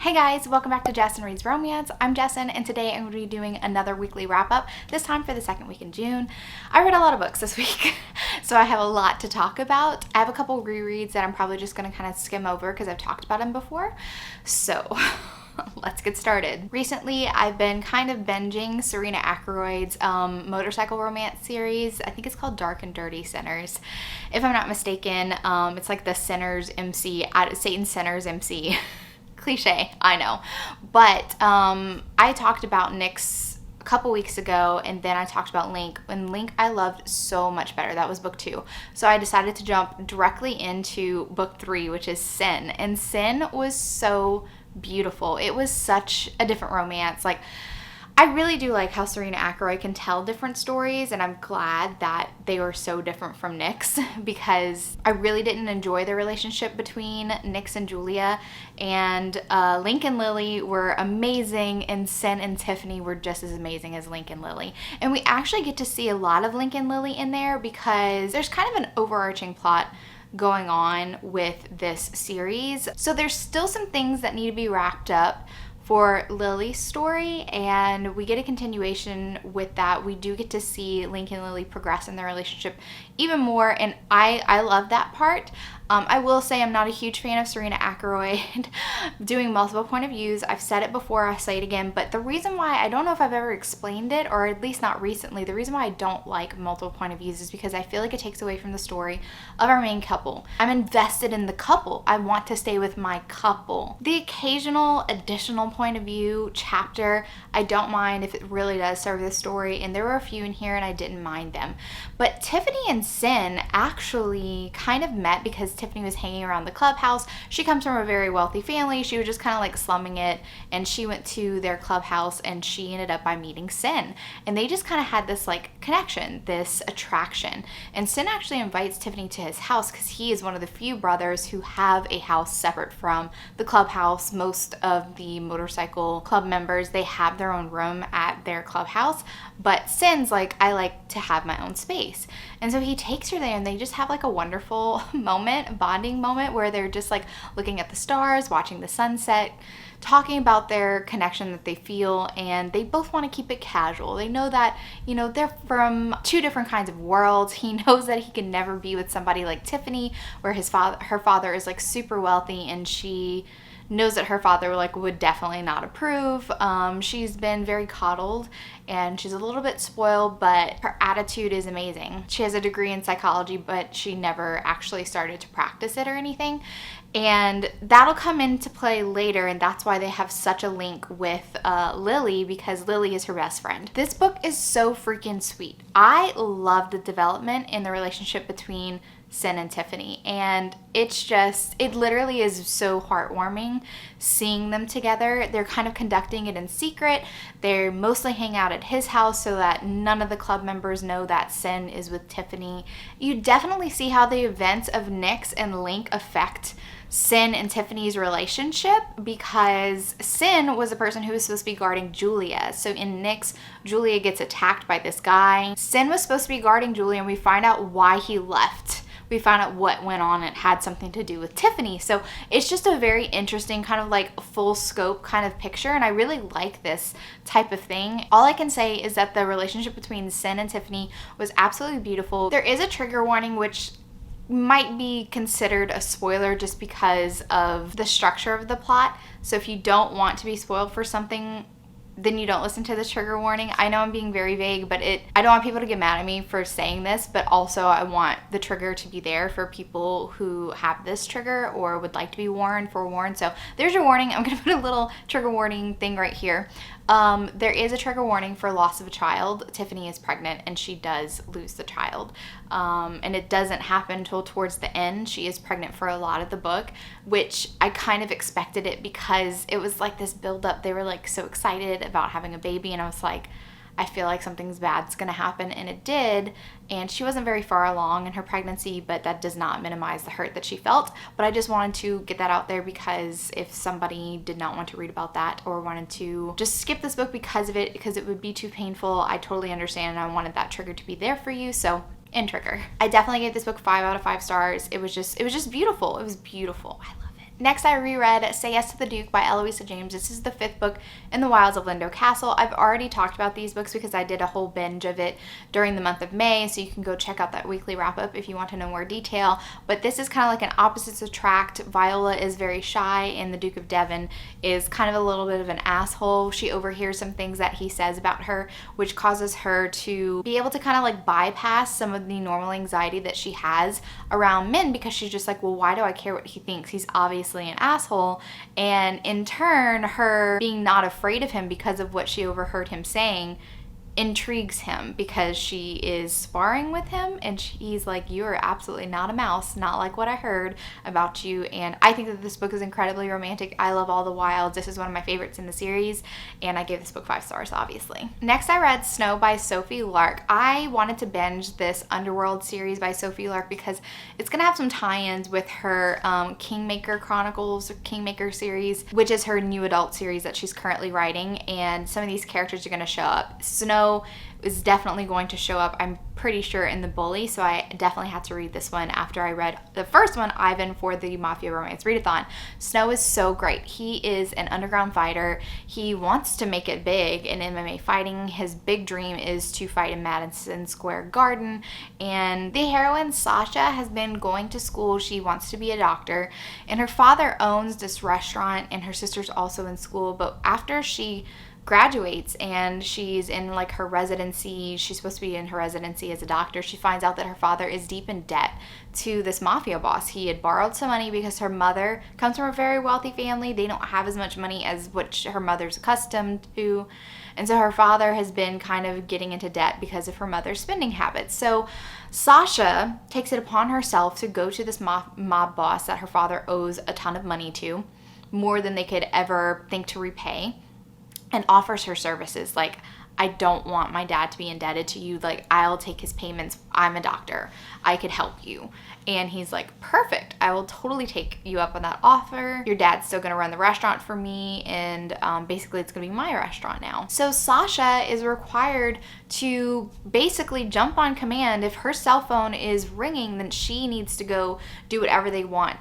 Hey guys, welcome back to Jessen Reads Romance. I'm Jessen, and today I'm going to be doing another weekly wrap-up, this time for the second week in June. I read a lot of books this week, so I have a lot to talk about. I have a couple rereads that I'm probably just going to kind of skim over because I've talked about them before. So let's get started. Recently, I've been kind of binging Serena Ackroyd's motorcycle romance series. I think it's called Dark and Dirty Sinners. If I'm not mistaken, it's like the Sinners MC, Satan Sinners MC. Cliche, I know. But I talked about Nyx a couple weeks ago, and then I talked about Link. And Link I loved so much better. That was book 2. So I decided to jump directly into book 3, which is Sin. And Sin was so beautiful. It was such a different romance. Like, I really do like how Serena Ackroyd can tell different stories, and I'm glad that they were so different from Nyx because I really didn't enjoy the relationship between Nyx and Julia, and Link and Lily were amazing, and Sin and Tiffany were just as amazing as Link and Lily. And we actually get to see a lot of Link and Lily in there because there's kind of an overarching plot going on with this series. So there's still some things that need to be wrapped up for Lily's story, and we get a continuation with that. We do get to see Link and Lily progress in their relationship even more, and I love that part. I will say I'm not a huge fan of Serena Ackroyd doing multiple point of views. I've said it before, I'll say it again, but the reason why, I don't know if I've ever explained it, or at least not recently, the reason why I don't like multiple point of views is because I feel like it takes away from the story of our main couple. I'm invested in the couple. I want to stay with my couple. The occasional additional point of view chapter, I don't mind if it really does serve the story, and there were a few in here and I didn't mind them. But Tiffany and Sin actually kind of met because Tiffany was hanging around the clubhouse. She comes from a very wealthy family. She was just kind of like slumming it, and she went to their clubhouse and she ended up by meeting Sin. And they just kind of had this like connection, this attraction. And Sin actually invites Tiffany to his house because he is one of the few brothers who have a house separate from the clubhouse. Most of the motorcycle club members, they have their own room at their clubhouse, but Sin's like, I like to have my own space. And so he takes her there, and they just have like a wonderful moment, bonding moment, where they're just like looking at the stars, watching the sunset, talking about their connection that they feel, and they both want to keep it casual. They know that, you know, they're from two different kinds of worlds. He knows that he can never be with somebody like Tiffany, where her father is like super wealthy, and she knows that her father like would definitely not approve. She's been very coddled and she's a little bit spoiled, but her attitude is amazing. She has a degree in psychology, but she never actually started to practice it or anything. And that'll come into play later, and that's why they have such a link with Lily, because Lily is her best friend. This book is so freaking sweet. I love the development in the relationship between Sin and Tiffany, and it literally is so heartwarming seeing them together. They're kind of conducting it in secret. They mostly hang out at his house so that none of the club members know that Sin is with Tiffany. You definitely see how the events of Nyx and Link affect Sin and Tiffany's relationship, because Sin was the person who was supposed to be guarding Julia. So in Nyx, Julia gets attacked by this guy. Sin was supposed to be guarding Julia, and we find out why he left. We found out what went on. It had something to do with Tiffany. So it's just a very interesting kind of like full scope kind of picture, and I really like this type of thing. All I can say is that the relationship between Sin and Tiffany was absolutely beautiful. There is a trigger warning, which might be considered a spoiler just because of the structure of the plot. So if you don't want to be spoiled for something, then you don't listen to this trigger warning. I know I'm being very vague, but I don't want people to get mad at me for saying this, but also I want the trigger to be there for people who have this trigger or would like to be forewarned. So there's your warning. I'm going to put a little trigger warning thing right here. There is a trigger warning for loss of a child. Tiffany is pregnant and she does lose the child. And it doesn't happen until towards the end. She is pregnant for a lot of the book, which I kind of expected it because it was like this build up. They were like so excited about having a baby, and I was like, I feel like something's bad's gonna happen, and it did. And she wasn't very far along in her pregnancy, but that does not minimize the hurt that she felt. But I just wanted to get that out there because if somebody did not want to read about that or wanted to just skip this book because of it, because it would be too painful, I totally understand, and I wanted that trigger to be there for you. So in trigger, I definitely gave this book 5 out of 5 stars. It was just beautiful. It was beautiful. I love it. Next, I reread Say Yes to the Duke by Eloisa James. This is the 5th book in the Wilds of Lindo Castle. I've already talked about these books because I did a whole binge of it during the month of May, so you can go check out that weekly wrap-up if you want to know more detail. But this is kind of like an opposites attract. Viola is very shy, and the Duke of Devon is kind of a little bit of an asshole. She overhears some things that he says about her, which causes her to be able to kind of like bypass some of the normal anxiety that she has around men, because she's just like, well, why do I care what he thinks? He's obviously an asshole. And in turn, her being not afraid of him because of what she overheard him saying intrigues him, because she is sparring with him and he's like, you are absolutely not a mouse, not like what I heard about you. And I think that this book is incredibly romantic. I love all the wilds. This is one of my favorites in the series, and I gave this book 5 stars, obviously. Next, I read Snow by Sophie Lark. I wanted to binge this Underworld series by Sophie Lark because it's gonna have some tie-ins with her Kingmaker Chronicles or Kingmaker series, which is her new adult series that she's currently writing, and some of these characters are gonna show up. Snow is definitely going to show up, I'm pretty sure, in The Bully, so I definitely had to read this one after I read the first one, Ivan, for the Mafia Romance Readathon. Snow is so great. He is an underground fighter. He wants to make it big in MMA fighting. His big dream is to fight in Madison Square Garden, and the heroine, Sasha, has been going to school. She wants to be a doctor, and her father owns this restaurant, and her sister's also in school, but after she graduates and she's in like her residency, she's supposed to be in her residency as a doctor, she finds out that her father is deep in debt to this mafia boss. He had borrowed some money because her mother comes from a very wealthy family. They don't have as much money as what her mother's accustomed to, and so her father has been kind of getting into debt because of her mother's spending habits. So Sasha takes it upon herself to go to this mob boss that her father owes a ton of money to, more than they could ever think to repay, and offers her services. Like, I don't want my dad to be indebted to you. Like, I'll take his payments. I'm a doctor. I could help you. And he's like, perfect. I will totally take you up on that offer. Your dad's still going to run the restaurant for me. And basically, it's going to be my restaurant now. So Sasha is required to basically jump on command. If her cell phone is ringing, then she needs to go do whatever they want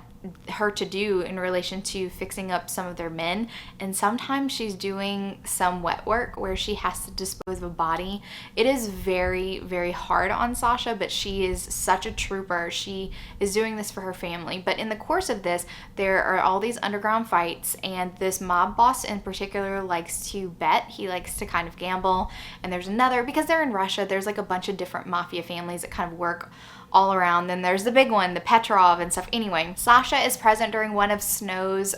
her to do in relation to fixing up some of their men. And sometimes she's doing some wet work where she has to dispose of a body. It is very, very hard on Sasha, but she is such a trooper. She is doing this for her family. But in the course of this, there are all these underground fights, and this mob boss in particular likes to bet. He likes to kind of gamble. And there's another, because they're in Russia, there's like a bunch of different mafia families that kind of work all around. Then there's the big one, the Petrov and stuff. Anyway, Sasha is present during one of Snow's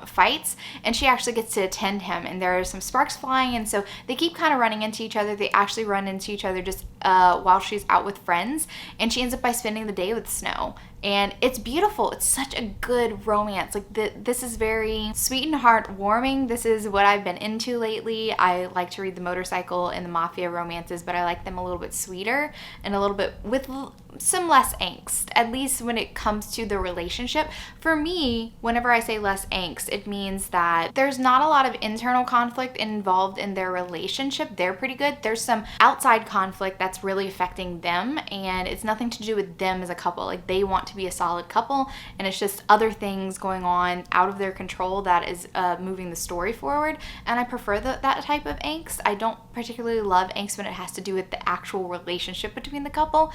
fights, and she actually gets to attend him, and there are some sparks flying, and so they keep kind of running into each other. They actually run into each other just while she's out with friends, and she ends up by spending the day with Snow. And it's beautiful. It's such a good romance. Like, this is very sweet and heartwarming. This is what I've been into lately. I like to read the motorcycle and the mafia romances, but I like them a little bit sweeter and a little bit with some less angst, at least when it comes to the relationship. For me, whenever I say less angst, it means that there's not a lot of internal conflict involved in their relationship. They're pretty good. There's some outside conflict that's really affecting them, and it's nothing to do with them as a couple. Like, they want to be a solid couple, and it's just other things going on out of their control that is moving the story forward. And I prefer that type of angst. I don't particularly love angst when it has to do with the actual relationship between the couple.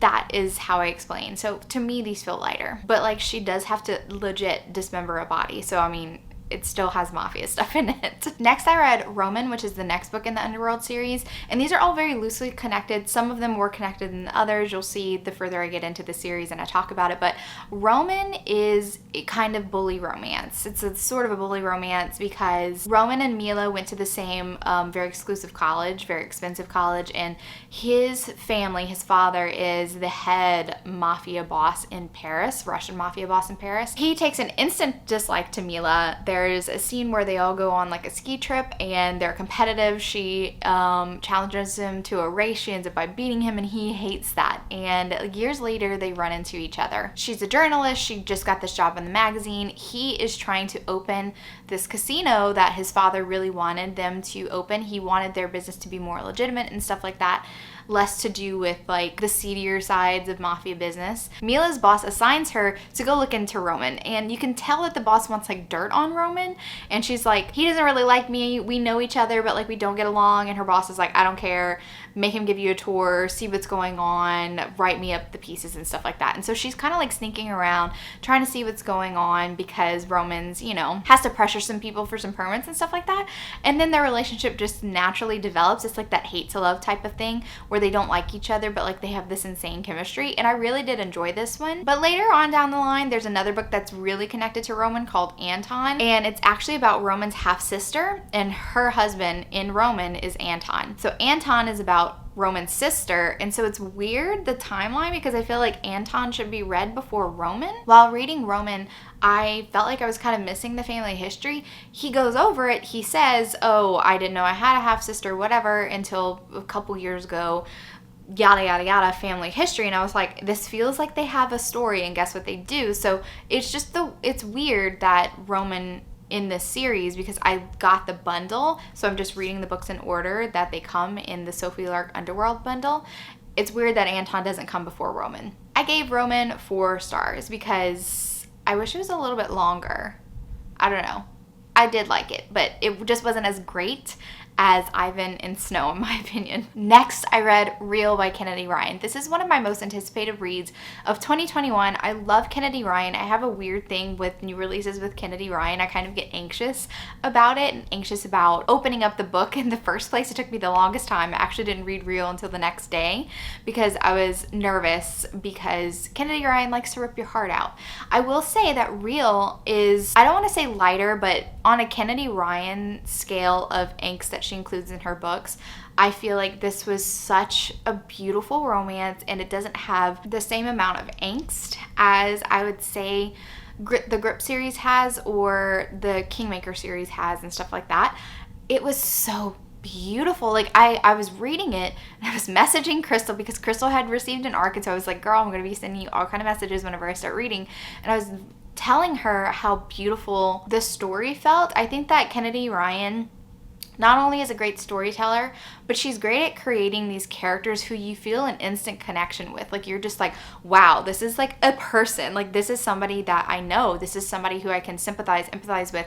That is how I explain. So to me, these feel lighter, but like, she does have to legit dismember a body, so I mean, it still has mafia stuff in it. Next, I read Roman, which is the next book in the Underworld series, and these are all very loosely connected. Some of them more connected than others. You'll see the further I get into the series and I talk about it, but Roman is a kind of bully romance. It's a sort of a bully romance because Roman and Mila went to the same very exclusive college, very expensive college, and his family, his father, is the head mafia boss in Paris, Russian mafia boss in Paris. He takes an instant dislike to Mila. There's a scene where they all go on like a ski trip and they're competitive. She challenges him to a race. She ends up by beating him, and he hates that. And years later, they run into each other. She's a journalist. She just got this job in the magazine. He is trying to open this casino that his father really wanted them to open. He wanted their business to be more legitimate and stuff like that. less to do with like the seedier sides of mafia business. Mila's boss assigns her to go look into Roman, and you can tell that the boss wants like dirt on Roman, and she's like, he doesn't really like me, we know each other, but like we don't get along. And her boss is like, I don't care, make him give you a tour, see what's going on, write me up the pieces and stuff like that. And so she's kind of like sneaking around trying to see what's going on because Roman's, you know, has to pressure some people for some permits and stuff like that. And then their relationship just naturally develops. It's like that hate to love type of thing where they don't like each other, but like they have this insane chemistry. And I really did enjoy this one. But later on down the line, there's another book that's really connected to Roman called Anton. And it's actually about Roman's half-sister, and her husband in Roman is Anton. So Anton is about Roman's sister, and so it's weird, the timeline, because I feel like Anton should be read before Roman. While reading Roman, I felt like I was kind of missing the family history. He goes over it, he says, oh, I didn't know I had a half-sister, whatever, until a couple years ago, yada yada yada, family history. And I was like, this feels like they have a story, and guess what they do? So it's just it's weird that Roman in this series, because I got the bundle, so I'm just reading the books in order that they come in the Sophie Lark Underworld bundle. It's weird that Anton doesn't come before Roman. I gave Roman 4 stars because I wish it was a little bit longer. I don't know. I did like it, but it just wasn't as great as Ivan and Snow, in my opinion. Next, I read Real by Kennedy Ryan. This is one of my most anticipated reads of 2021. I love Kennedy Ryan. I have a weird thing with new releases with Kennedy Ryan. I kind of get anxious about it and anxious about opening up the book in the first place. It took me the longest time. I actually didn't read Real until the next day because I was nervous, because Kennedy Ryan likes to rip your heart out. I will say that Real is, I don't want to say lighter, but on a Kennedy Ryan scale of angst that she includes in her books, I feel like this was such a beautiful romance, and it doesn't have the same amount of angst as I would say the Grip series has or the Kingmaker series has and stuff like that. It was so beautiful. Like I was reading it and I was messaging Crystal because Crystal had received an arc, and so I was like, girl, I'm going to be sending you all kind of messages whenever I start reading. And I was telling her how beautiful the story felt. I think that Kennedy Ryan not only is a great storyteller, but she's great at creating these characters who you feel an instant connection with. Like you're just like, wow, this is like a person. Like this is somebody that I know. This is somebody who I can empathize with.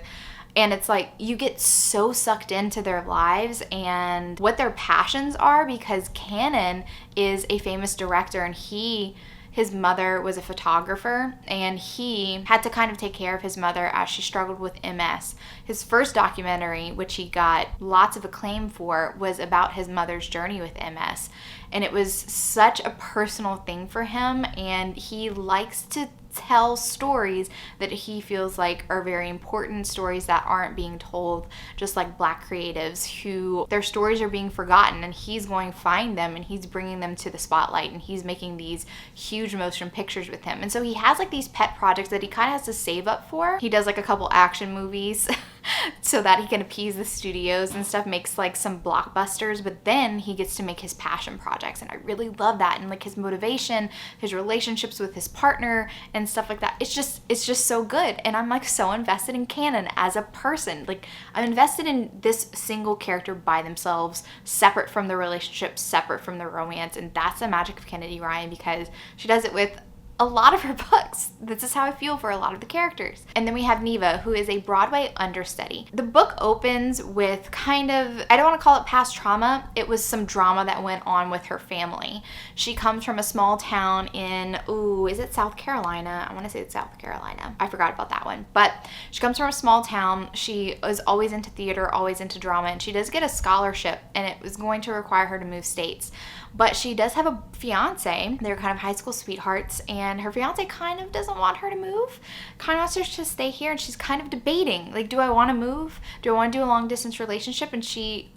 And it's like you get so sucked into their lives and what their passions are, because Cannon is a famous director, and his mother was a photographer, and he had to kind of take care of his mother as she struggled with MS. His first documentary, which he got lots of acclaim for, was about his mother's journey with MS. And it was such a personal thing for him, and he likes to tell stories that he feels like are very important, stories that aren't being told, just like Black creatives who their stories are being forgotten, and he's going to find them and he's bringing them to the spotlight, and he's making these huge motion pictures with him. And so he has like these pet projects that he kind of has to save up for. He does like a couple action movies so that he can appease the studios and stuff, makes like some blockbusters, but then he gets to make his passion projects, and I really love that. And like his motivation, his relationships with his partner and stuff like that, it's just so good. And I'm like so invested in Cannon as a person. Like I'm invested in this single character by themselves, separate from the relationship, separate from the romance. And that's the magic of Kennedy Ryan, because she does it with a lot of her books. This is how I feel for a lot of the characters. And then we have Neva, who is a Broadway understudy. The book opens with kind of, I don't want to call it past trauma, it was some drama that went on with her family. She comes from a small town in, is it South Carolina? I want to say it's South Carolina. I forgot about that one. But she comes from a small town. She is always into theater, always into drama, and she does get a scholarship, and it was going to require her to move states. But she does have a fiance. They're kind of high school sweethearts, and her fiance kind of doesn't want her to move, kind of wants her to stay here, and she's kind of debating, like, do I want to move? Do I want to do a long distance relationship? And she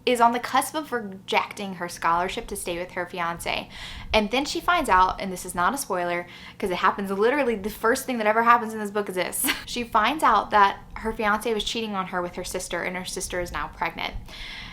is on the cusp of rejecting her scholarship to stay with her fiance. And then she finds out, and this is not a spoiler because it happens literally, the first thing that ever happens in this book is this. She finds out that her fiance was cheating on her with her sister, and her sister is now pregnant.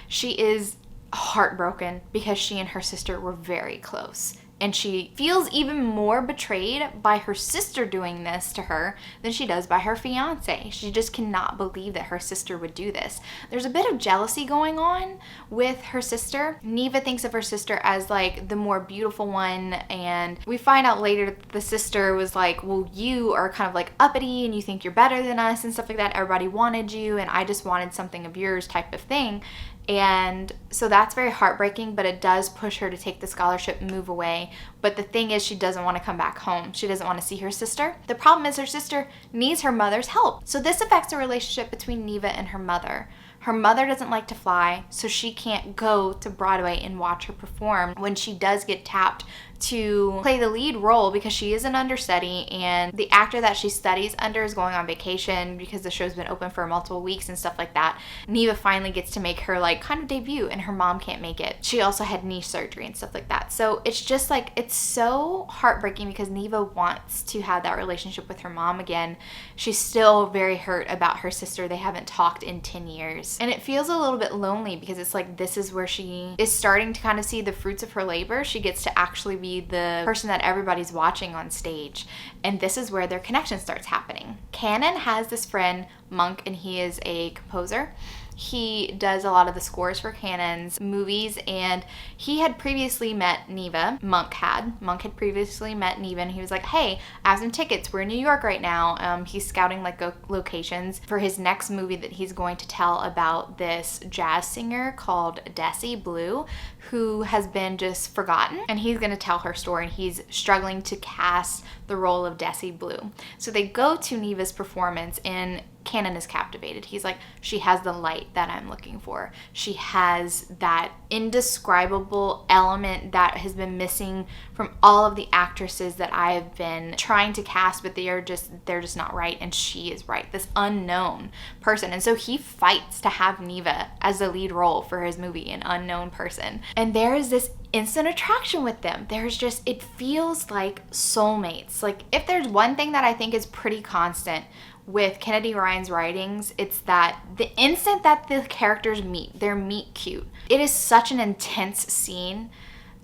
She is heartbroken because she and her sister were very close. And she feels even more betrayed by her sister doing this to her than she does by her fiance. She just cannot believe that her sister would do this. There's a bit of jealousy going on with her sister. Neva thinks of her sister as like the more beautiful one, and we find out later that the sister was like, well, you are kind of like uppity and you think you're better than us and stuff like that. Everybody wanted you and I just wanted something of yours type of thing. And so that's very heartbreaking, but it does push her to take the scholarship and move away. But the thing is, she doesn't want to come back home. She doesn't want to see her sister. The problem is her sister needs her mother's help. So this affects the relationship between Neva and her mother. Her mother doesn't like to fly, so she can't go to Broadway and watch her perform when she does get tapped to play the lead role because she is an understudy, and the actor that she studies under is going on vacation because the show's been open for multiple weeks and stuff like that. Neva finally gets to make her like kind of debut, and her mom can't make it. She also had knee surgery and stuff like that. So it's just like, it's so heartbreaking because Neva wants to have that relationship with her mom again. She's still very hurt about her sister. They haven't talked in 10 years. And it feels a little bit lonely because it's like, this is where she is starting to kind of see the fruits of her labor. She gets to actually be the person that everybody's watching on stage, and this is where their connection starts happening. Cannon has this friend, Monk, and he is a composer. He does a lot of the scores for Cannon's movies, and he had previously met Neva. Monk had previously met Neva, and he was like, hey, I have some tickets. We're in New York right now. He's scouting like locations for his next movie that he's going to tell about this jazz singer called Desi Blue, who has been just forgotten, and he's going to tell her story, and he's struggling to cast the role of Desi Blue. So they go to Neva's performance, and Cannon is captivated. He's like, she has the light that I'm looking for. She has that indescribable element that has been missing from all of the actresses that I have been trying to cast, but they're just not right, and she is right. This unknown person. And so he fights to have Neva as the lead role for his movie, An Unknown Person. And there is this instant attraction with them. It feels like soulmates. Like, if there's one thing that I think is pretty constant with Kennedy Ryan's writings, it's that the instant that the characters meet, they're meet cute. It is such an intense scene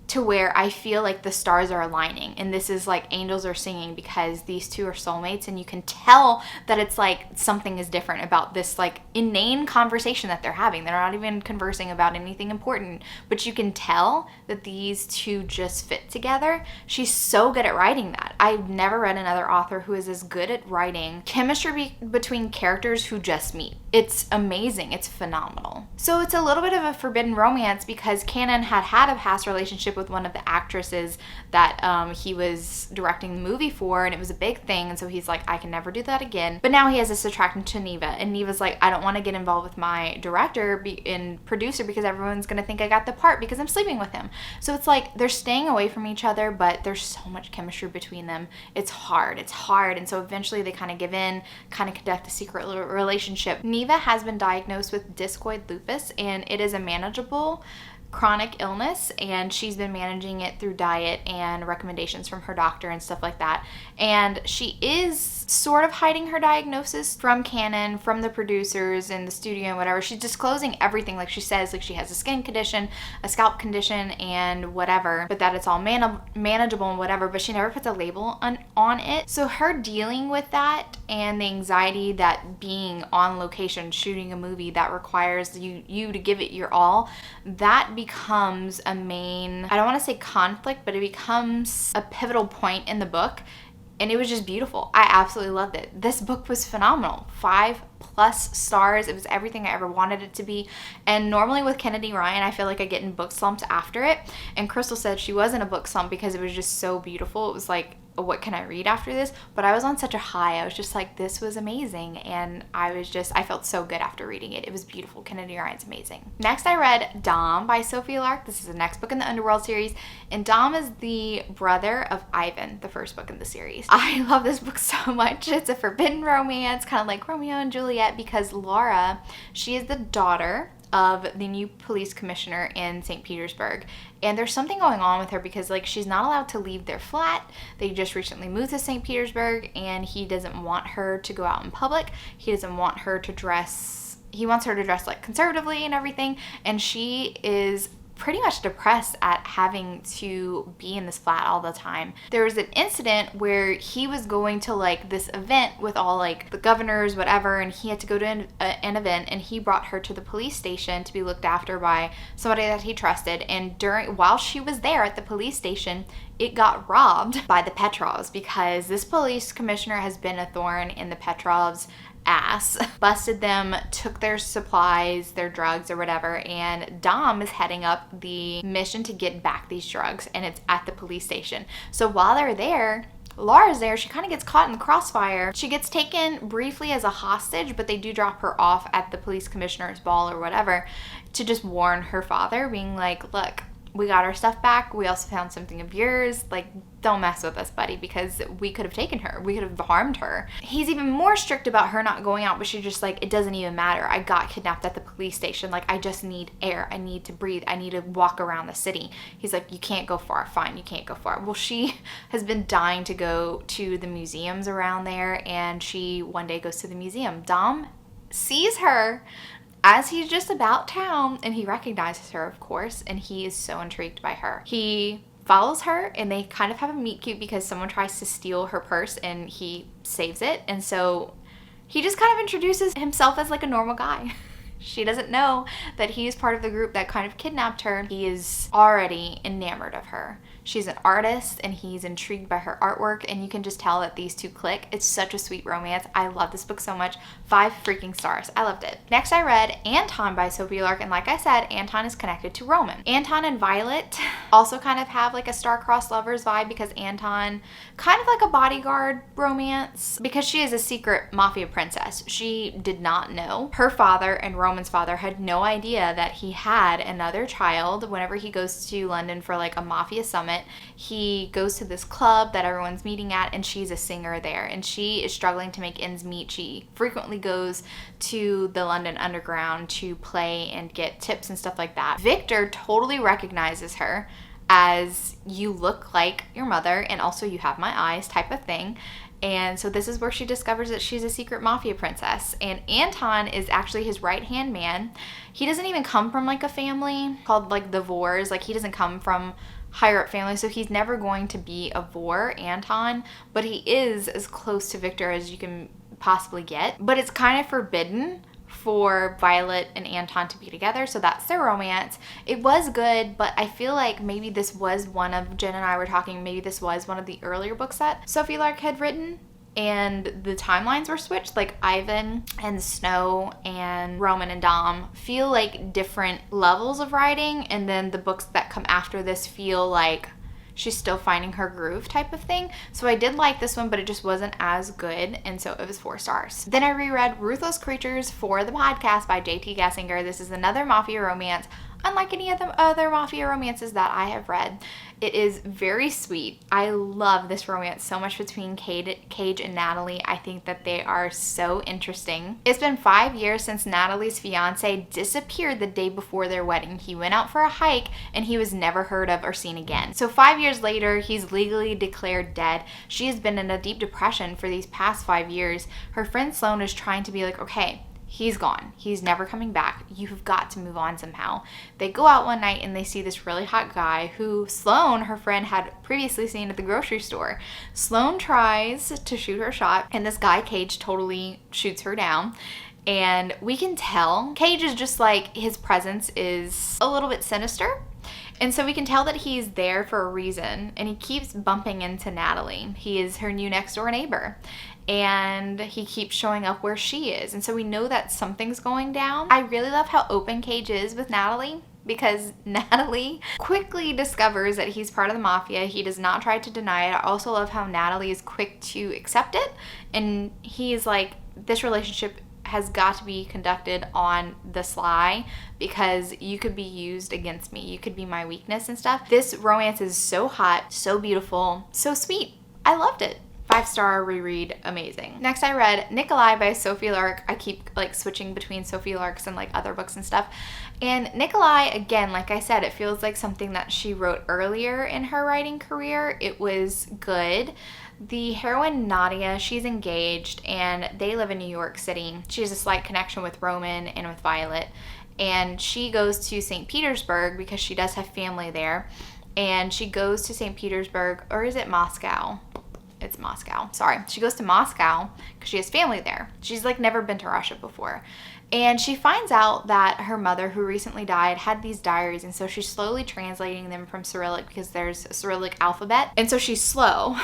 to where I feel like the stars are aligning, and this is like angels are singing because these two are soulmates, and you can tell that it's like something is different about this like inane conversation that they're having. They're not even conversing about anything important, but you can tell that these two just fit together. She's so good at writing that. I've never read another author who is as good at writing chemistry between characters who just meet. It's amazing. It's phenomenal. So it's a little bit of a forbidden romance because Cannon had a past relationship with one of the actresses that he was directing the movie for, and it was a big thing, and so he's like, I can never do that again. But now he has this attraction to Neva, and Neva's like, I don't want to get involved with my director and producer because everyone's going to think I got the part because I'm sleeping with him. So it's like they're staying away from each other, but there's so much chemistry between them. It's hard, and so eventually they kind of give in, kind of conduct a secret relationship. Neva has been diagnosed with discoid lupus, and it is a manageable chronic illness, and she's been managing it through diet and recommendations from her doctor and stuff like that. And she is sort of hiding her diagnosis from Cannon, from the producers and the studio and whatever. She's disclosing everything, like she says, like she has a skin condition, a scalp condition, and whatever, but that it's all manageable and whatever, but she never puts a label on it. So her dealing with that and the anxiety that being on location shooting a movie that requires you to give it your all, that becomes a main, I don't want to say conflict, but it becomes a pivotal point in the book. And it was just beautiful. I absolutely loved it. This book was phenomenal. 5+ stars. It was everything I ever wanted it to be. And normally with Kennedy Ryan, I feel like I get in book slumps after it. And Crystal said she was in a book slump because it was just so beautiful. It was like, what can I read after this? But I was on such a high. I was just like, this was amazing. And I felt so good after reading it. It was beautiful. Kennedy Ryan's amazing. Next, I read Dom by Sophie Lark. This is the next book in the Underworld series. And Dom is the brother of Ivan, the first book in the series. I love this book so much. It's a forbidden romance, kind of like Romeo and Juliet, because Laura, she is the daughter of the new police commissioner in St. Petersburg. And there's something going on with her because like she's not allowed to leave their flat. They just recently moved to St. Petersburg, and he doesn't want her to go out in public. He doesn't want her to dress, he wants her to dress like conservatively and everything. And she is pretty much depressed at having to be in this flat all the time. There was an incident where he was going to like this event with all like the governors, whatever, and he had to go to an event, and he brought her to the police station to be looked after by somebody that he trusted. And while she was there at the police station, it got robbed by the Petrovs, because this police commissioner has been a thorn in the Petrovs' ass, busted them, took their supplies, their drugs or whatever, and Dom is heading up the mission to get back these drugs, and it's at the police station. So while they're there, Laura's there, she kind of gets caught in the crossfire. She gets taken briefly as a hostage, but they do drop her off at the police commissioner's ball or whatever to just warn her father, being like, look, we got our stuff back. We also found something of yours. Like, don't mess with us, buddy, because we could have taken her. We could have harmed her. He's even more strict about her not going out, but she's just like, it doesn't even matter. I got kidnapped at the police station. Like, I just need air. I need to breathe. I need to walk around the city. He's like, you can't go far. Fine, you can't go far. Well, she has been dying to go to the museums around there, and she one day goes to the museum. Dom sees her as he's just about town, and he recognizes her, of course, and he is so intrigued by her. He follows her, and they kind of have a meet cute because someone tries to steal her purse, and he saves it. And so he just kind of introduces himself as like a normal guy. She doesn't know that he's part of the group that kind of kidnapped her. He is already enamored of her. She's an artist, and he's intrigued by her artwork, and you can just tell that these two click. It's such a sweet romance. I love this book so much. 5 freaking stars. I loved it. Next, I read Anton by Sophie Lark, and like I said, Anton is connected to Roman. Anton and Violet also kind of have like a star-crossed lovers vibe, because Anton, kind of like a bodyguard romance, because she is a secret mafia princess. She did not know. Her father and Roman's father had no idea that he had another child. Whenever he goes to London for like a mafia summit, he goes to this club that everyone's meeting at, and she's a singer there, and she is struggling to make ends meet. She frequently goes to the London Underground to play and get tips and stuff like that. Victor totally recognizes her as, you look like your mother, and also you have my eyes type of thing. And so this is where she discovers that she's a secret mafia princess. And Anton is actually his right-hand man. He doesn't even come from like a family called like the Vors. Like, he doesn't come from higher up family, so he's never going to be a Vor, Anton, but he is as close to Victor as you can possibly get. But it's kind of forbidden for Violet and Anton to be together, so that's their romance. It was good, but I feel like maybe this was one of, Jen and I were talking, maybe this was one of the earlier books that Sophie Lark had written, and the timelines were switched. Like, Ivan and Snow and Roman and Dom feel like different levels of writing, and then the books that come after this feel like she's still finding her groove type of thing. So I did like this one, but it just wasn't as good, and so it was 4 stars. Then I reread Ruthless Creatures for the podcast by J.T. Gessinger. This is another mafia romance, unlike any of the other mafia romances that I have read. It is very sweet. I love this romance so much between Cage and Natalie. I think that they are so interesting. It's been 5 years since Natalie's fiance disappeared the day before their wedding. He went out for a hike, and he was never heard of or seen again. So 5 years later, he's legally declared dead. She has been in a deep depression for these past 5 years. Her friend Sloane is trying to be like, okay, he's gone. He's never coming back. You've got to move on somehow. They go out one night, and they see this really hot guy who Sloane, her friend, had previously seen at the grocery store. Sloane tries to shoot her shot, and this guy, Cage, totally shoots her down. And we can tell Cage is just like, his presence is a little bit sinister. And so we can tell that he's there for a reason, and he keeps bumping into Natalie. He is her new next door neighbor, and he keeps showing up where she is. And so we know that something's going down. I really love how open Cage is with Natalie, because Natalie quickly discovers that he's part of the mafia. He does not try to deny it. I also love how Natalie is quick to accept it, and he's like, this relationship has got to be conducted on the sly, because you could be used against me. You could be my weakness and stuff. This romance is so hot, so beautiful, so sweet. I loved it. 5-star reread, amazing. Next, I read Nikolai by Sophie Lark. I keep like switching between Sophie Lark's and like other books and stuff. And Nikolai, again, like I said, it feels like something that she wrote earlier in her writing career. It was good. The heroine Nadia, she's engaged and they live in New York City. She has a slight connection with Roman and with Violet. And she goes to St. Petersburg because she does have family there. And she goes to St. Petersburg, or is it Moscow? It's Moscow. Sorry. She goes to Moscow because she has family there. She's like never been to Russia before. And she finds out that her mother, who recently died, had these diaries. And so she's slowly translating them from Cyrillic because there's a Cyrillic alphabet. And so she's slow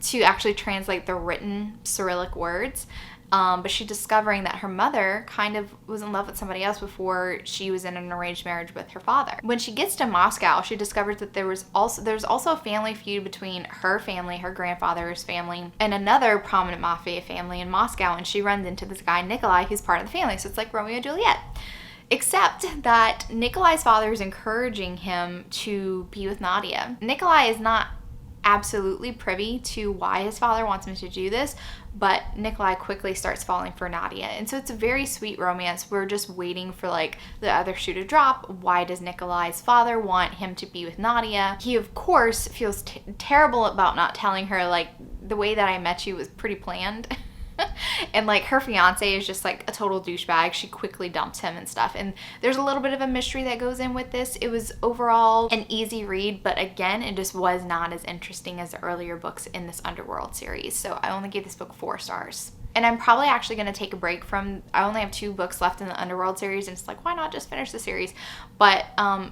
to actually translate the written Cyrillic words. But she's discovering that her mother kind of was in love with somebody else before she was in an arranged marriage with her father. When she gets to Moscow, she discovers that there's also a family feud between her family, her grandfather's family, and another prominent mafia family in Moscow. And she runs into this guy, Nikolai, who's part of the family. So it's like Romeo and Juliet. Except that Nikolai's father is encouraging him to be with Nadia. Nikolai is not absolutely privy to why his father wants him to do this, but Nikolai quickly starts falling for Nadia. And so it's a very sweet romance. We're just waiting for like the other shoe to drop. Why does Nikolai's father want him to be with Nadia? He of course feels terrible about not telling her, like, the way that I met you was pretty planned. And like her fiance is just like a total douchebag. She quickly dumps him and stuff. And there's a little bit of a mystery that goes in with this. It was overall an easy read, but again, it just was not as interesting as the earlier books in this Underworld series. So I only gave this book 4 stars. And I'm probably actually going to take a break from, I only have 2 books left in the Underworld series, and it's like, why not just finish the series? But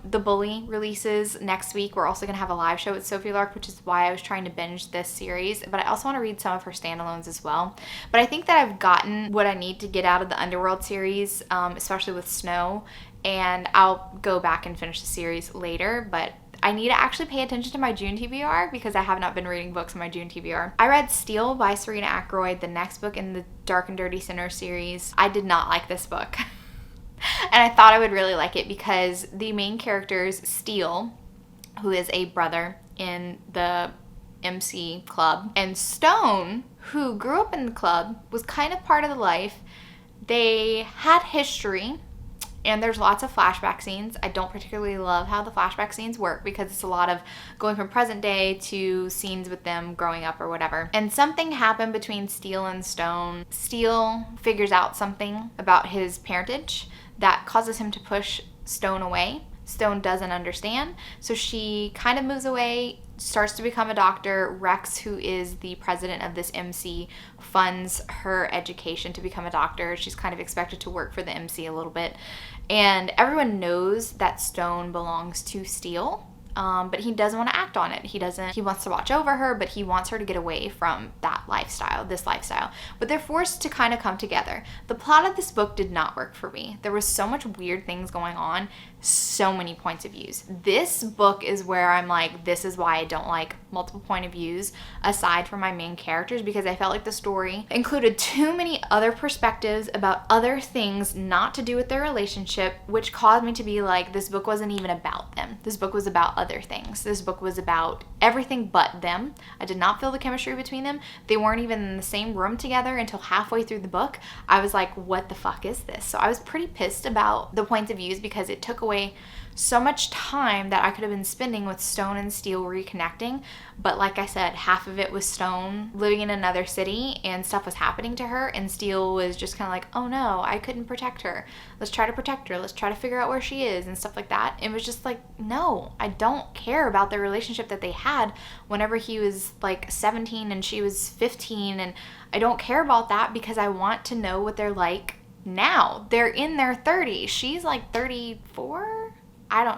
The Bully releases next week. We're also going to have a live show with Sophie Lark, which is why I was trying to binge this series. But I also want to read some of her standalones as well. But I think that I've gotten what I need to get out of the Underworld series, especially with Snow. And I'll go back and finish the series later, but I need to actually pay attention to my June TBR because I have not been reading books in my June TBR. I read Steel by Serena Ackroyd, the next book in the Dark and Dirty Sinner series. I did not like this book. And I thought I would really like it because the main characters, Steel, who is a brother in the MC club, and Stone, who grew up in the club, was kind of part of the life. They had history. And there's lots of flashback scenes. I don't particularly love how the flashback scenes work because it's a lot of going from present day to scenes with them growing up or whatever. And something happened between Steel and Stone. Steel figures out something about his parentage that causes him to push Stone away. Stone doesn't understand, so she kind of moves away, starts to become a doctor. Rex, who is the president of this MC, funds her education to become a doctor. She's kind of expected to work for the MC a little bit. And everyone knows that Stone belongs to Steel, but he doesn't want to act on it. He wants to watch over her, but he wants her to get away from that lifestyle, this lifestyle. But they're forced to kind of come together. The plot of this book did not work for me. There was so much weird things going on, so many points of views. This book is where I'm like, this is why I don't like multiple point of views aside from my main characters, because I felt like the story included too many other perspectives about other things not to do with their relationship, which caused me to be like, this book wasn't even about them. This book was about other things. This book was about everything but them. I did not feel the chemistry between them. They weren't even in the same room together until halfway through the book. I was like, what the fuck is this? So I was pretty pissed about the points of views because it took away so much time that I could have been spending with Stone and Steel reconnecting. But like I said, half of it was Stone living in another city and stuff was happening to her, and Steel was just kind of like, oh no, I couldn't protect her. Let's try to protect her. Let's try to figure out where she is and stuff like that. It was just like, no, I don't care about the relationship that they had whenever he was like 17 and she was 15, and I don't care about that because I want to know what they're like now. They're in their 30s. She's like 34?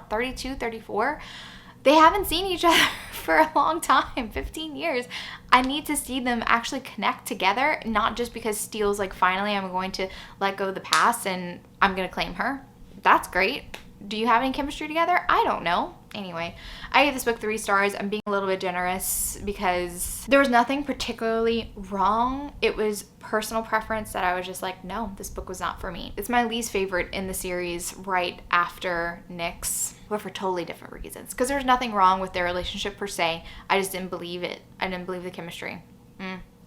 32, 34. They haven't seen each other for a long time, 15 years. I need to see them actually connect together, not just because Steele's like, finally, I'm going to let go of the past and I'm going to claim her. That's great. Do you have any chemistry together? I don't know. Anyway, I gave this book 3 stars. I'm being a little bit generous because there was nothing particularly wrong. It was personal preference that I was just like, no, this book was not for me. It's my least favorite in the series right after Nick's, but for totally different reasons. Because there's nothing wrong with their relationship per se. I just didn't believe it. I didn't believe the chemistry.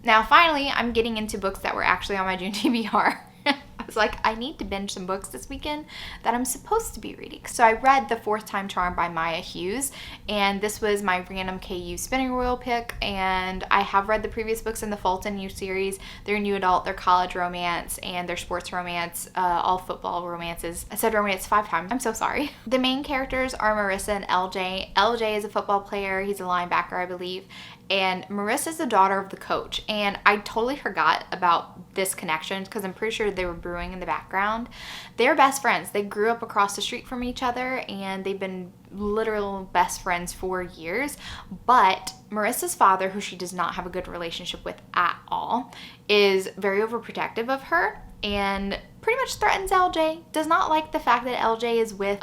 Now, finally, I'm getting into books that were actually on my June TBR. I I was like, I need to binge some books this weekend that I'm supposed to be reading. So I read The Fourth Time Charm by Maya Hughes, and this was my random KU spinning wheel pick, and I have read the previous books in the Fulton U series. They're new adult, they're college romance, and they're sports romance, all football romances. I said romance 5 times. I'm so sorry. The main characters are Marissa and LJ. LJ is a football player. He's a linebacker, I believe. And Marissa's the daughter of the coach. And I totally forgot about this connection because I'm pretty sure they were brewing in the background. They're best friends. They grew up across the street from each other and they've been literal best friends for years. But Marissa's father, who she does not have a good relationship with at all, is very overprotective of her and pretty much threatens LJ. Does not like the fact that LJ is with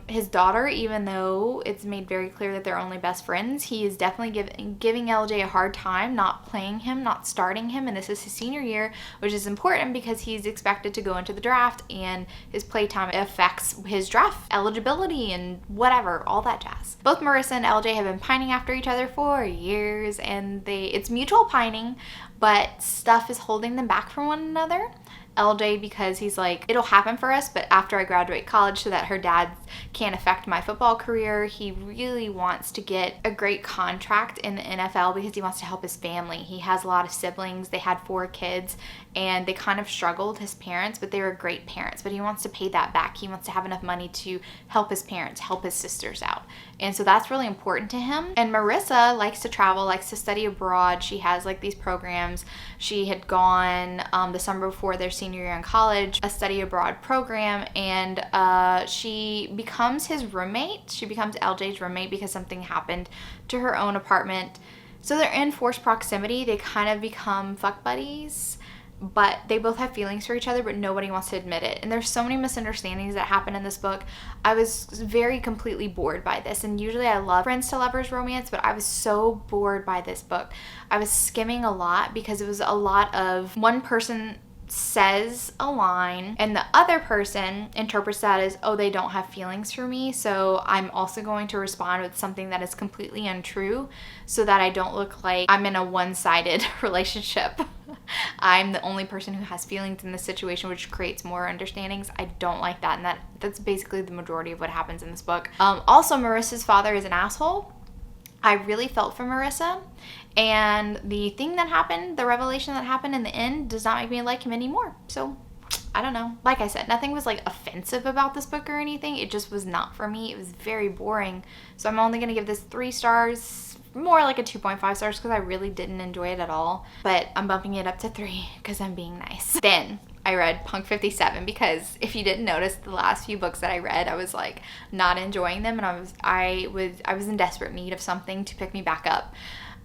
his daughter, even though it's made very clear that they're only best friends. He is definitely giving LJ a hard time, not playing him, not starting him, and this is his senior year, which is important because he's expected to go into the draft and his playtime affects his draft eligibility and whatever, all that jazz. Both Marissa and LJ have been pining after each other for years, and it's mutual pining, but stuff is holding them back from one another. LJ because he's like, it'll happen for us, but after I graduate college so that her dad can't affect my football career. He really wants to get a great contract in the NFL because he wants to help his family. He has a lot of siblings. They had 4 kids and they kind of struggled, his parents, but they were great parents. But he wants to pay that back. He wants to have enough money to help his parents, help his sisters out. And so that's really important to him. And Marissa likes to travel, likes to study abroad. She has like these programs. She had gone the summer before their senior year in college, a study abroad program, and she becomes his roommate. She becomes LJ's roommate because something happened to her own apartment. So they're in forced proximity. They kind of become fuck buddies, but they both have feelings for each other, but nobody wants to admit it. And there's so many misunderstandings that happen in this book. I was very completely bored by this. And usually I love friends to lovers romance, but I was so bored by this book. I was skimming a lot because it was a lot of one person says a line and the other person interprets that as, oh, they don't have feelings for me, so I'm also going to respond with something that is completely untrue so that I don't look like I'm in a one-sided relationship. I'm the only person who has feelings in this situation, which creates more understandings. I don't like that, and that's basically the majority of what happens in this book. Also, Marissa's father is an asshole. I really felt for Marissa, and the thing that happened, the revelation that happened in the end, does not make me like him anymore. So I don't know. Like I said, nothing was like offensive about this book or anything. It just was not for me. It was very boring. So I'm only gonna give this 3 stars, more like a 2.5 stars because I really didn't enjoy it at all. But I'm bumping it up to 3 because I'm being nice. Then I read Punk 57 because if you didn't notice, the last few books that I read, I was like not enjoying them, and I was in desperate need of something to pick me back up.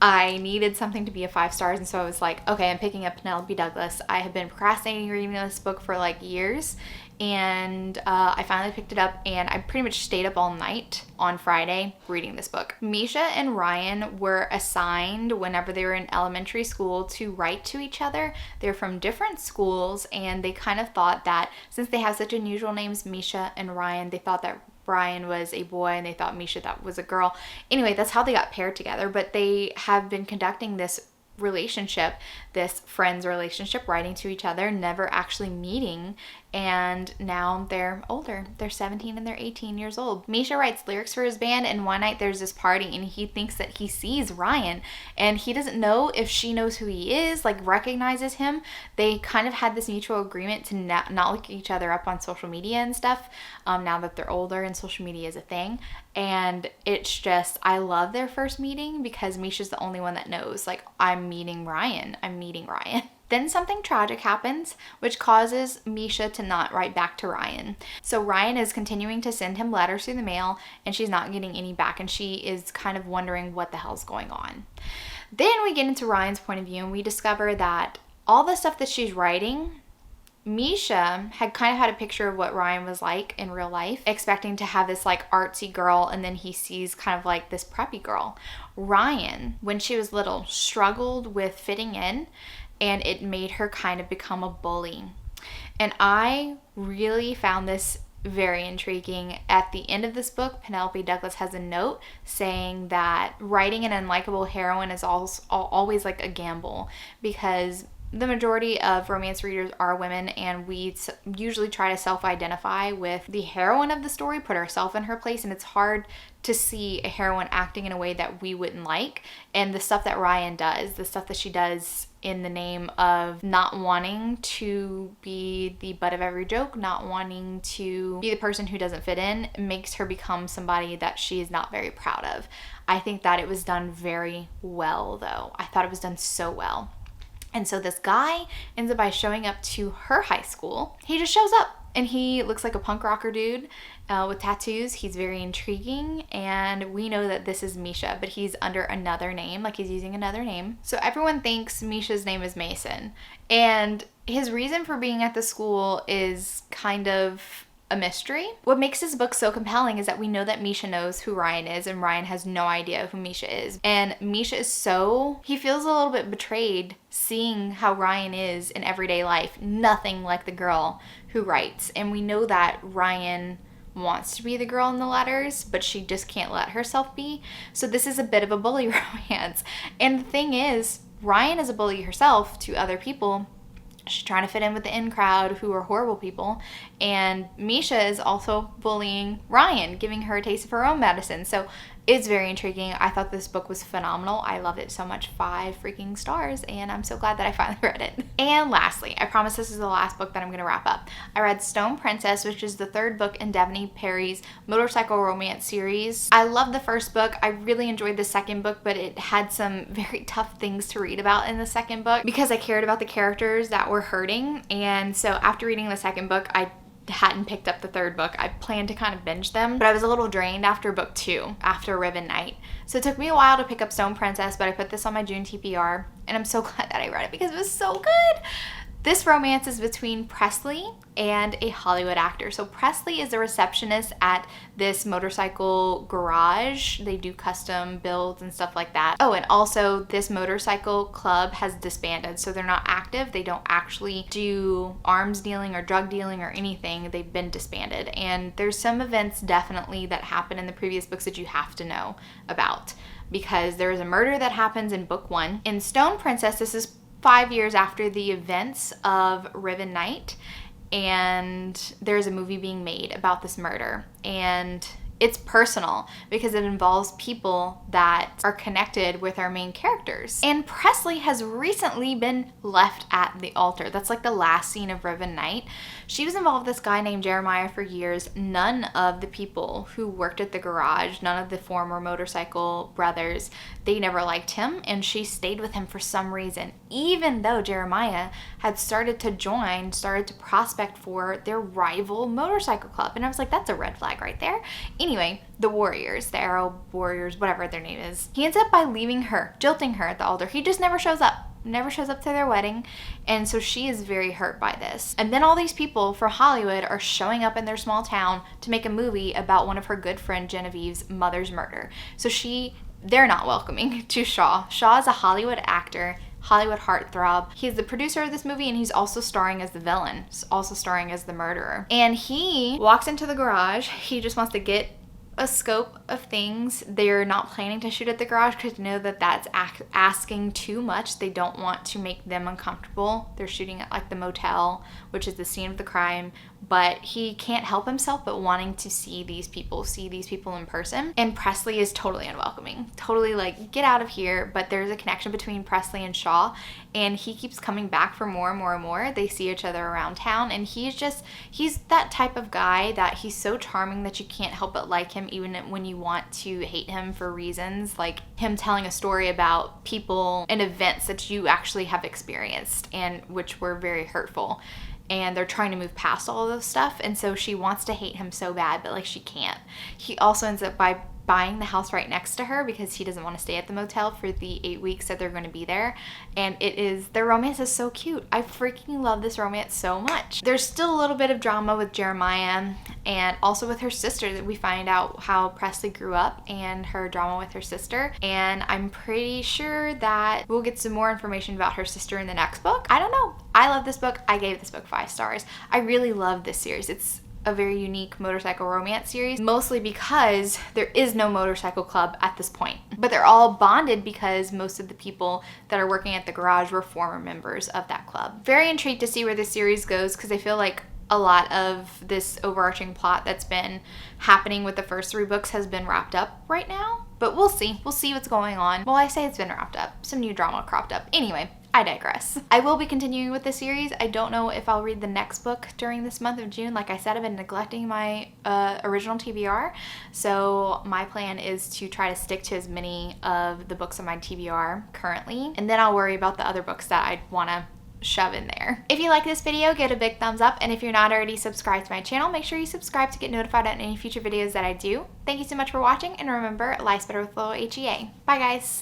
I needed something to be a 5 stars, and so I was like, okay, I'm picking up Penelope Douglas. I have been procrastinating reading this book for like years, and I finally picked it up, and I pretty much stayed up all night on Friday reading this book. Misha and Ryan were assigned whenever they were in elementary school to write to each other. They're from different schools, and they kind of thought that since they have such unusual names, Misha and Ryan, they thought that Brian was a boy and they thought Misha that was a girl. Anyway, that's how they got paired together, but they have been conducting this relationship, this friends relationship, writing to each other, never actually meeting, and now they're older. They're 17 and they're 18 years old. Misha writes lyrics for his band, and one night there's this party and he thinks that he sees Ryan, and he doesn't know if she knows who he is, like recognizes him. They kind of had this mutual agreement to not look each other up on social media and stuff, now that they're older and social media is a thing. And it's just, I love their first meeting because Misha's the only one that knows, like, I'm meeting Ryan. Then something tragic happens, which causes Misha to not write back to Ryan. So Ryan is continuing to send him letters through the mail, and she's not getting any back, and she is kind of wondering what the hell's going on. Then we get into Ryan's point of view, and we discover that all the stuff that she's writing, Misha had kind of had a picture of what Ryan was like in real life, expecting to have this like artsy girl, and then he sees kind of like this preppy girl. Ryan, when she was little, struggled with fitting in, and it made her kind of become a bully. And I really found this very intriguing. At the end of this book, Penelope Douglas has a note saying that writing an unlikable heroine is always like a gamble, because the majority of romance readers are women, and we usually try to self-identify with the heroine of the story, put ourselves in her place, and it's hard to see a heroine acting in a way that we wouldn't like. And the stuff that Ryan does, the stuff that she does in the name of not wanting to be the butt of every joke, not wanting to be the person who doesn't fit in, makes her become somebody that she is not very proud of. I think that it was done very well, though. I thought it was done so well. And so this guy ends up by showing up to her high school. He just shows up, and he looks like a punk rocker dude with tattoos. He's very intriguing, and we know that this is Misha, but he's under another name, like he's using another name. So everyone thinks Misha's name is Mason, and his reason for being at the school is kind of a mystery. What makes this book so compelling is that we know that Misha knows who Ryan is, and Ryan has no idea who Misha is. And Misha is he feels a little bit betrayed seeing how Ryan is in everyday life. Nothing like the girl who writes. And we know that Ryan wants to be the girl in the letters, but she just can't let herself be. So this is a bit of a bully romance. And the thing is, Ryan is a bully herself to other people. She's trying to fit in with the in crowd who are horrible people. And Misha is also bullying Ryan, giving her a taste of her own medicine. So it's very intriguing. I thought this book was phenomenal. I loved it so much. 5 freaking stars. And I'm so glad that I finally read it. And lastly, I promise this is the last book that I'm going to wrap up. I read Stone Princess, which is the 3rd book in Devney Perry's motorcycle romance series. I loved the first book. I really enjoyed the second book, but it had some very tough things to read about in the second book because I cared about the characters that were hurting. And so after reading the second book, I hadn't picked up the 3rd book. I planned to kind of binge them, but I was a little drained after book 2, after Ribbon Night. So it took me a while to pick up Stone Princess, but I put this on my June TPR, and I'm so glad that I read it because it was so good. This romance is between Presley and a Hollywood actor. So Presley is a receptionist at this motorcycle garage. They do custom builds and stuff like that. Oh, and also this motorcycle club has disbanded. So they're not active. They don't actually do arms dealing or drug dealing or anything. They've been disbanded. And there's some events definitely that happen in the previous books that you have to know about, because there is a murder that happens in book 1. In Stone Princess, this is 5 years after the events of Ribbon Night, and there's a movie being made about this murder, and it's personal because it involves people that are connected with our main characters. And Presley has recently been left at the altar. That's like the last scene of Ribbon Night. She was involved with this guy named Jeremiah for years. None of the people who worked at the garage, none of the former motorcycle brothers, they never liked him, and she stayed with him for some reason, even though Jeremiah had started to prospect for their rival motorcycle club. And I was like, that's a red flag right there. Anyway, the Warriors, the Arrow Warriors, whatever their name is, he ends up by leaving her, jilting her at the altar. He just never shows up to their wedding, and so she is very hurt by this. And then all these people from Hollywood are showing up in their small town to make a movie about one of her good friend Genevieve's mother's murder. So they're not welcoming to Shaw. Shaw is a Hollywood actor, Hollywood heartthrob. He's the producer of this movie, and he's also starring as the villain, also starring as the murderer. And he walks into the garage. He just wants to get a scope of things. They're not planning to shoot at the garage because they know that that's asking too much. They don't want to make them uncomfortable. They're shooting at like the motel, which is the scene of the crime, but he can't help himself but wanting to see these people in person. And Presley is totally unwelcoming, totally like, get out of here. But there's a connection between Presley and Shaw, and he keeps coming back for more and more and more. They see each other around town, and he's that type of guy that he's so charming that you can't help but like him, even when you want to hate him for reasons like him telling a story about people and events that you actually have experienced and which were very hurtful. And they're trying to move past all of those stuff, and so she wants to hate him so bad, but like she can't. He also ends up by buying the house right next to her because he doesn't want to stay at the motel for the 8 weeks that they're going to be there. And their romance is so cute. I freaking love this romance so much. There's still a little bit of drama with Jeremiah and also with her sister, that we find out how Presley grew up and her drama with her sister. And I'm pretty sure that we'll get some more information about her sister in the next book. I don't know. I love this book. I gave this book 5 stars. I really love this series. It's a very unique motorcycle romance series, mostly because there is no motorcycle club at this point. But they're all bonded because most of the people that are working at the garage were former members of that club. Very intrigued to see where this series goes because I feel like a lot of this overarching plot that's been happening with the first 3 books has been wrapped up right now. But we'll see. We'll see what's going on. Well, I say it's been wrapped up. Some new drama cropped up. Anyway, I digress. I will be continuing with the series. I don't know if I'll read the next book during this month of June. Like I said, I've been neglecting my original TBR. So my plan is to try to stick to as many of the books on my TBR currently. And then I'll worry about the other books that I want to shove in there. If you like this video, give it a big thumbs up, and if you're not already subscribed to my channel, make sure you subscribe to get notified on any future videos that I do. Thank you so much for watching, and remember, life's better with a little HEA. Bye guys!